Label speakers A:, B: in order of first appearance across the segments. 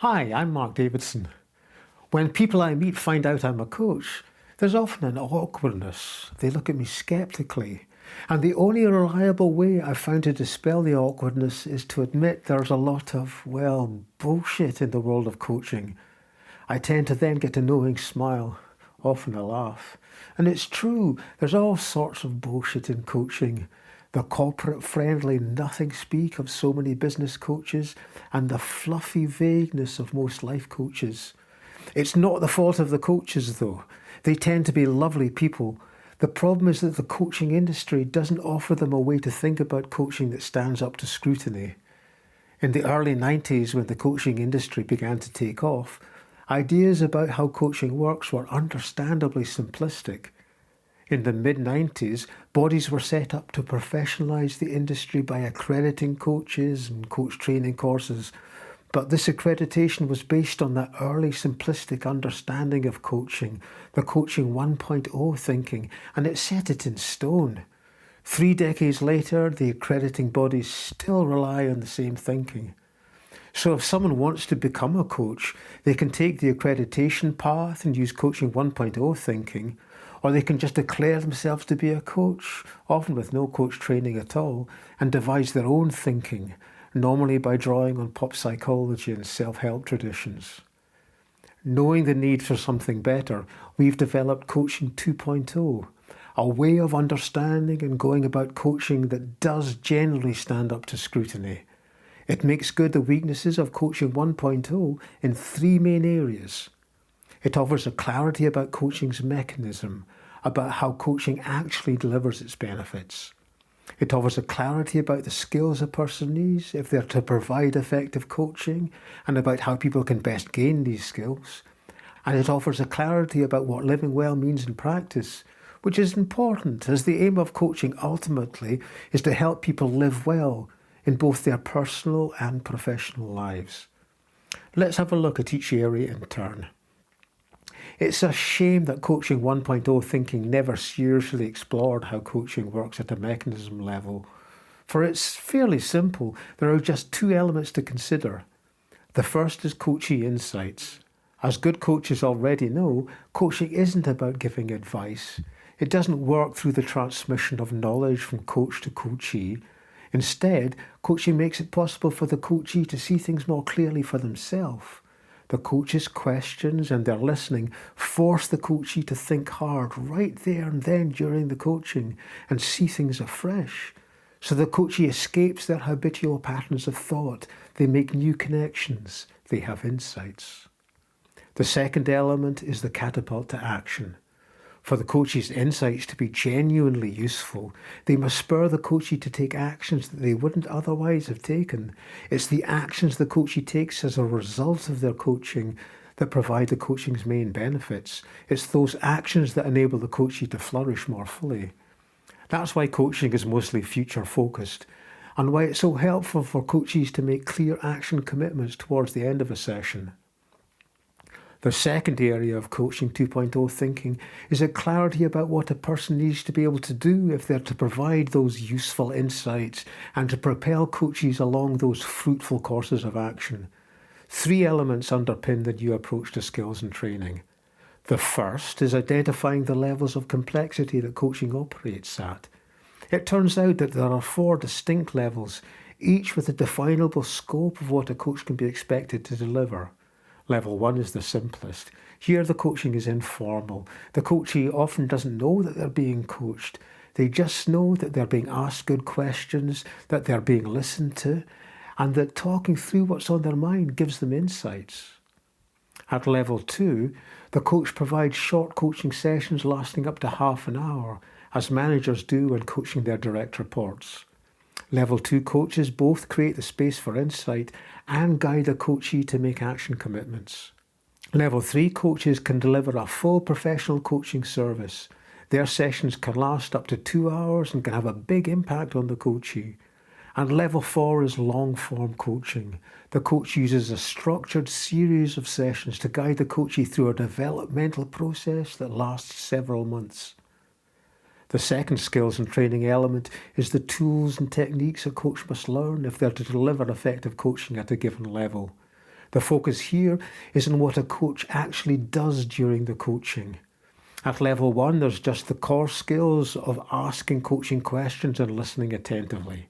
A: Hi, I'm Mark Davidson. When people I meet find out I'm a coach, there's often an awkwardness. They look at me skeptically. And the only reliable way I've found to dispel the awkwardness is to admit there's a lot of, bullshit in the world of coaching. I tend to then get a knowing smile, often a laugh. And it's true, there's all sorts of bullshit in coaching. The corporate friendly nothing speak of so many business coaches and the fluffy vagueness of most life coaches. It's not the fault of the coaches though. They tend to be lovely people. The problem is that the coaching industry doesn't offer them a way to think about coaching that stands up to scrutiny. In the early 90s, when the coaching industry began to take off, ideas about how coaching works were understandably simplistic. In the mid-90s, bodies were set up to professionalise the industry by accrediting coaches and coach training courses. But this accreditation was based on that early simplistic understanding of coaching, the coaching 1.0 thinking, and it set it in stone. 3 decades later, the accrediting bodies still rely on the same thinking. So if someone wants to become a coach, they can take the accreditation path and use coaching 1.0 thinking, or they can just declare themselves to be a coach, often with no coach training at all, and devise their own thinking, normally by drawing on pop psychology and self-help traditions. Knowing the need for something better, we've developed Coaching 2.0, a way of understanding and going about coaching that does generally stand up to scrutiny. It makes good the weaknesses of Coaching 1.0 in 3 main areas. It offers a clarity about coaching's mechanism, about how coaching actually delivers its benefits. It offers a clarity about the skills a person needs if they're to provide effective coaching and about how people can best gain these skills. And it offers a clarity about what living well means in practice, which is important as the aim of coaching ultimately is to help people live well in both their personal and professional lives. Let's have a look at each area in turn. It's a shame that Coaching 1.0 thinking never seriously explored how coaching works at a mechanism level. For it's fairly simple. There are just 2 elements to consider. The first is coachee insights. As good coaches already know, coaching isn't about giving advice. It doesn't work through the transmission of knowledge from coach to coachee. Instead, coaching makes it possible for the coachee to see things more clearly for themselves. The coach's questions and their listening force the coachee to think hard right there and then during the coaching and see things afresh. So the coachee escapes their habitual patterns of thought. They make new connections. They have insights. The second element is the catapult to action. For the coachee's insights to be genuinely useful, they must spur the coachee to take actions that they wouldn't otherwise have taken. It's the actions the coachee takes as a result of their coaching that provide the coaching's main benefits. It's those actions that enable the coachee to flourish more fully. That's why coaching is mostly future-focused, and why it's so helpful for coachees to make clear action commitments towards the end of a session. The second area of Coaching 2.0 thinking is a clarity about what a person needs to be able to do if they're to provide those useful insights and to propel coachees along those fruitful courses of action. 3 elements underpin the new approach to skills and training. The first is identifying the levels of complexity that coaching operates at. It turns out that there are 4 distinct levels, each with a definable scope of what a coach can be expected to deliver. Level 1 is the simplest. Here the coaching is informal. The coachee often doesn't know that they're being coached. They just know that they're being asked good questions, that they're being listened to, and that talking through what's on their mind gives them insights. At level 2, the coach provides short coaching sessions lasting up to half an hour, as managers do when coaching their direct reports. Level 2 coaches both create the space for insight and guide a coachee to make action commitments. Level 3 coaches can deliver a full professional coaching service. Their sessions can last up to 2 hours and can have a big impact on the coachee. And level 4 is long-form coaching. The coach uses a structured series of sessions to guide the coachee through a developmental process that lasts several months. The second skills and training element is the tools and techniques a coach must learn if they're to deliver effective coaching at a given level. The focus here is on what a coach actually does during the coaching. At level 1, there's just the core skills of asking coaching questions and listening attentively.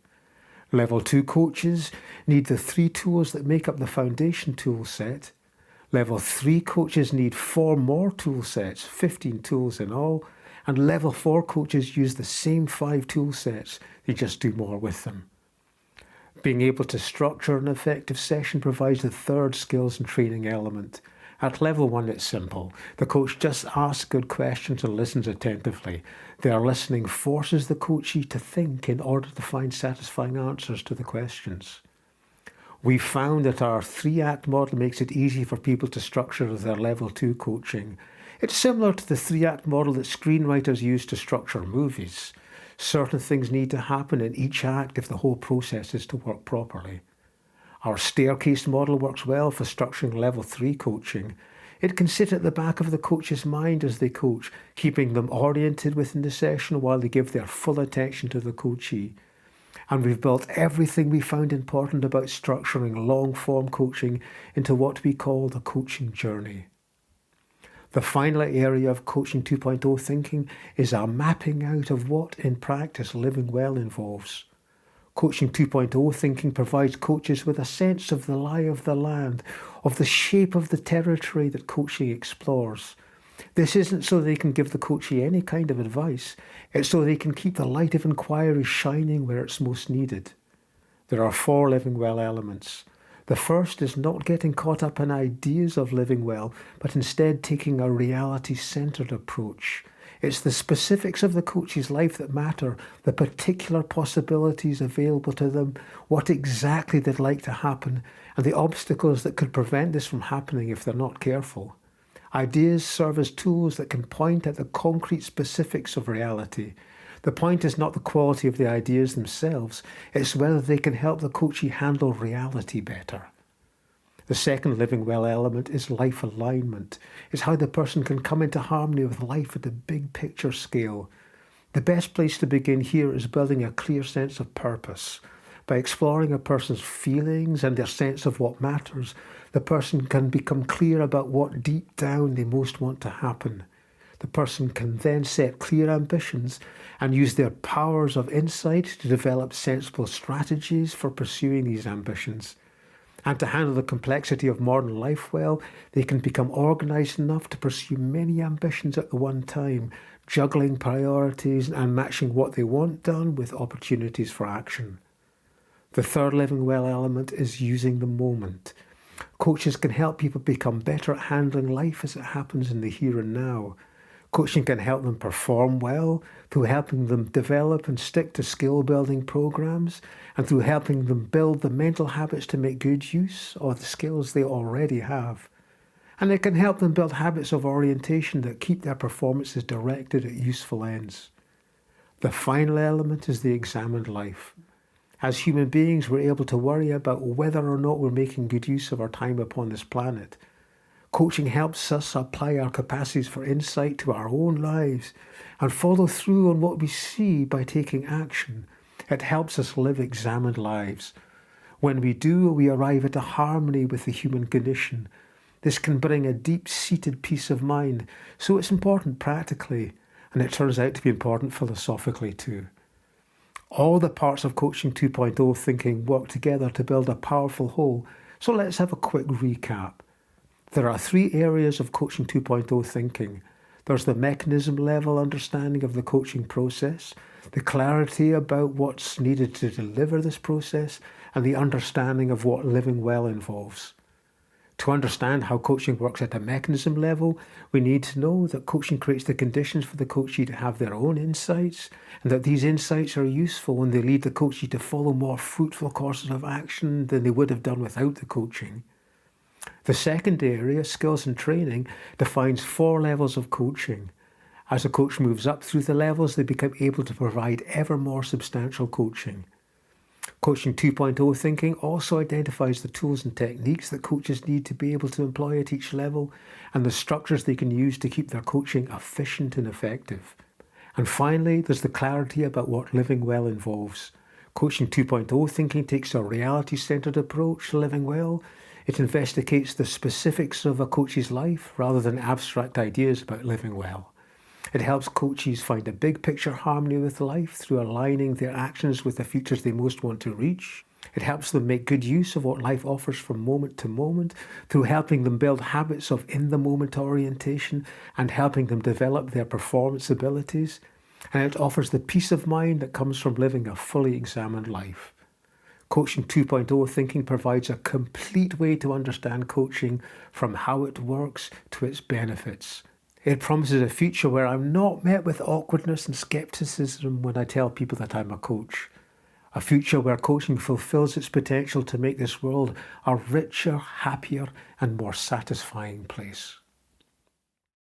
A: Level 2 coaches need the 3 tools that make up the foundation tool set. Level 3 coaches need 4 more tool sets, 15 tools in all. And level 4 coaches use the same 5 tool sets, they just do more with them. Being able to structure an effective session provides the third skills and training element. At level 1, it's simple. The coach just asks good questions and listens attentively. Their listening forces the coachee to think in order to find satisfying answers to the questions. We've found that our 3-act model makes it easy for people to structure their level 2 coaching. It's similar to the 3-act model that screenwriters use to structure movies. Certain things need to happen in each act if the whole process is to work properly. Our staircase model works well for structuring level 3 coaching. It can sit at the back of the coach's mind as they coach, keeping them oriented within the session while they give their full attention to the coachee. And we've built everything we found important about structuring long-form coaching into what we call the coaching journey. The final area of Coaching 2.0 thinking is our mapping out of what in practice living well involves. Coaching 2.0 thinking provides coaches with a sense of the lie of the land, of the shape of the territory that coaching explores. This isn't so they can give the coachee any kind of advice, it's so they can keep the light of inquiry shining where it's most needed. There are 4 living well elements. The first is not getting caught up in ideas of living well, but instead taking a reality-centered approach. It's the specifics of the coach's life that matter, the particular possibilities available to them, what exactly they'd like to happen, and the obstacles that could prevent this from happening if they're not careful. Ideas serve as tools that can point at the concrete specifics of reality. The point is not the quality of the ideas themselves, it's whether they can help the coachee handle reality better. The second living well element is life alignment. It's how the person can come into harmony with life at the big picture scale. The best place to begin here is building a clear sense of purpose. By exploring a person's feelings and their sense of what matters, the person can become clear about what deep down they most want to happen. The person can then set clear ambitions and use their powers of insight to develop sensible strategies for pursuing these ambitions. And to handle the complexity of modern life well, they can become organised enough to pursue many ambitions at the one time, juggling priorities and matching what they want done with opportunities for action. The third living well element is using the moment. Coaches can help people become better at handling life as it happens in the here and now. Coaching can help them perform well through helping them develop and stick to skill-building programs and through helping them build the mental habits to make good use of the skills they already have. And it can help them build habits of orientation that keep their performances directed at useful ends. The final element is the examined life. As human beings, we're able to worry about whether or not we're making good use of our time upon this planet. Coaching helps us apply our capacities for insight to our own lives and follow through on what we see by taking action. It helps us live examined lives. When we do, we arrive at a harmony with the human condition. This can bring a deep-seated peace of mind, so it's important practically, and it turns out to be important philosophically too. All the parts of Coaching 2.0 thinking work together to build a powerful whole, so let's have a quick recap. There are 3 areas of Coaching 2.0 thinking. There's the mechanism level understanding of the coaching process, the clarity about what's needed to deliver this process, and the understanding of what living well involves. To understand how coaching works at a mechanism level, we need to know that coaching creates the conditions for the coachee to have their own insights, and that these insights are useful and they lead the coachee to follow more fruitful courses of action than they would have done without the coaching. The second area, skills and training, defines 4 levels of coaching. As a coach moves up through the levels, they become able to provide ever more substantial coaching. Coaching 2.0 thinking also identifies the tools and techniques that coaches need to be able to employ at each level and the structures they can use to keep their coaching efficient and effective. And finally, there's the clarity about what living well involves. Coaching 2.0 thinking takes a reality-centered approach to living well. It investigates the specifics of a coach's life rather than abstract ideas about living well. It helps coaches find a big picture harmony with life through aligning their actions with the futures they most want to reach. It helps them make good use of what life offers from moment to moment through helping them build habits of in-the-moment orientation and helping them develop their performance abilities. And it offers the peace of mind that comes from living a fully examined life. Coaching 2.0 thinking provides a complete way to understand coaching from how it works to its benefits. It promises a future where I'm not met with awkwardness and skepticism when I tell people that I'm a coach. A future where coaching fulfills its potential to make this world a richer, happier, and more satisfying place.